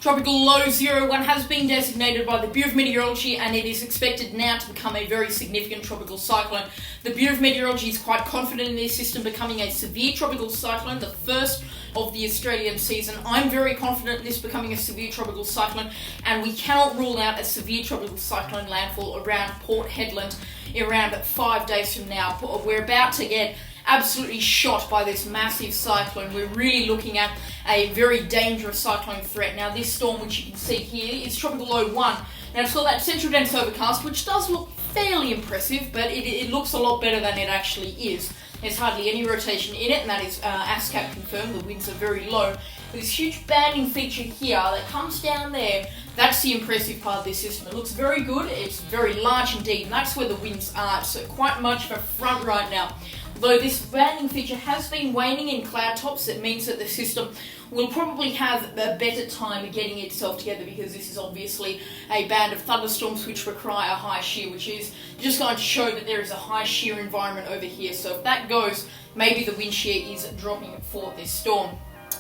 Tropical Low 01 has been designated by the Bureau of Meteorology, and it is expected now to become a very significant tropical cyclone. The Bureau of Meteorology is quite confident in this system becoming a severe tropical cyclone, the first of the Australian season. I'm very confident in this becoming a severe tropical cyclone, and we cannot rule out a severe tropical cyclone landfall around Port Headland around 5 days from now. We're about to get absolutely shot by this massive cyclone. We're really looking at a very dangerous cyclone threat. Now, this storm, which you can see here, is Tropical Low 1. Now, it's got that central dense overcast, which does look fairly impressive, but it looks a lot better than it actually is. There's hardly any rotation in it, and that is ASCAP confirmed. The winds are very low. This huge banding feature here that comes down there, that's the impressive part of this system. It looks very good, it's very large indeed, and that's where the winds are, so quite much of a front right now. Though this banding feature has been waning in cloud tops, it means that the system will probably have a better time getting itself together, because this is obviously a band of thunderstorms which require high shear, which is just going to show that there is a high shear environment over here. So if that goes, maybe the wind shear is dropping for this storm.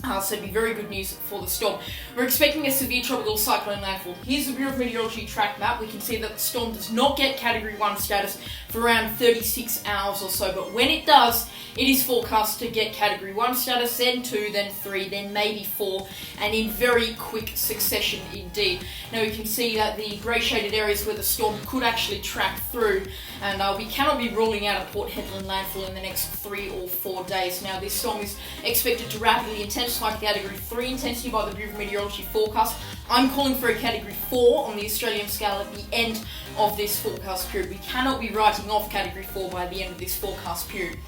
So it'd be very good news for the storm. We're expecting a severe tropical cyclone landfall. Here's the Bureau of Meteorology track map. We can see that the storm does not get Category 1 status for around 36 hours or so, but when it does, it is forecast to get Category 1 status, then 2, then 3, then maybe 4, and in very quick succession indeed. Now we can see that the grey shaded areas where the storm could actually track through, and we cannot be ruling out a Port Headland landfall in the next 3 or 4 days. Now, this storm is expected to rapidly intensify to Category 3 intensity by the Bureau of Meteorology forecast. I'm calling for a Category 4 on the Australian scale at the end of this forecast period. We cannot be writing off Category 4 by the end of this forecast period.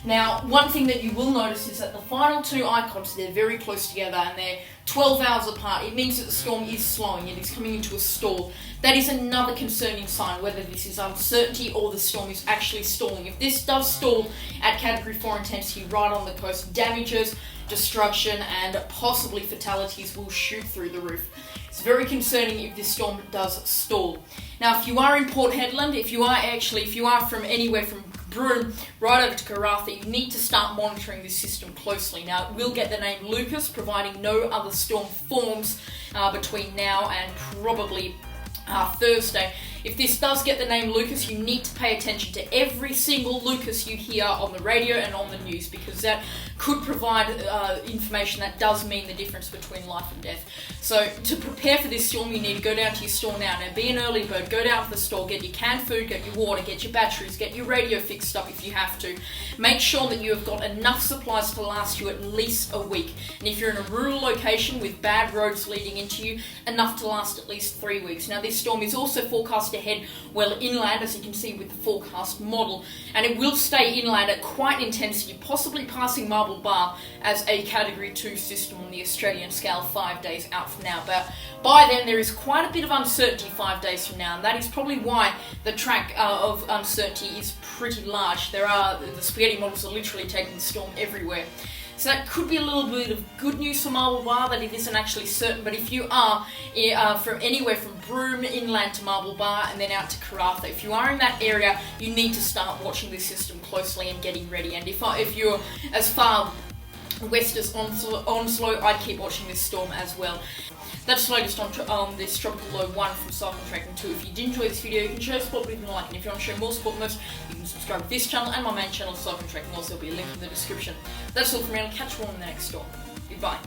Now, one thing that you will notice is that the final two icons, they're very close together and they're 12 hours apart. It means that the storm is slowing, it is coming into a stall. That is another concerning sign, whether this is uncertainty or the storm is actually stalling. If this does stall at Category 4 intensity right on the coast, damages, destruction, and possibly fatalities will shoot through the roof. It's very concerning if this storm does stall. Now, if you are in Port Headland, if you are from anywhere from Broome right over to Karratha, you need to start monitoring this system closely. Now, it will get the name Lucas, providing no other storm forms between now and probably Thursday. If this does get the name Lucas, you need to pay attention to every single Lucas you hear on the radio and on the news, because that could provide information that does mean the difference between life and death. So to prepare for this storm, you need to go down to your store now. Now, be an early bird, go down to the store, get your canned food, get your water, get your batteries, get your radio fixed up if you have to. Make sure that you have got enough supplies to last you at least a week. And if you're in a rural location with bad roads leading into you, enough to last at least 3 weeks. Now, this storm is also forecast to head well inland, as you can see with the forecast model, and it will stay inland at quite intensity, possibly passing Marble Bar as a Category 2 system on the Australian scale 5 days out from now. But by then, there is quite a bit of uncertainty 5 days from now, and that is probably why the track of uncertainty is pretty large. The spaghetti models are literally taking the storm everywhere. So that could be a little bit of good news for Marble Bar, that it isn't actually certain. But if you are from anywhere from Broome inland to Marble Bar and then out to Karratha, if you are in that area, you need to start watching this system closely and getting ready. And if you're as far west as Onslow, I'd keep watching this storm as well. That's the latest on this Tropical Low 1 from Cyclone Tracking 2. If you did enjoy this video, you can show support with a like, and if you want to show more support than this, you can subscribe to this channel and my main channel, Cyclone Tracking. Also, there'll be a link in the description. That's all from me. I'll catch you all in the next storm. Goodbye.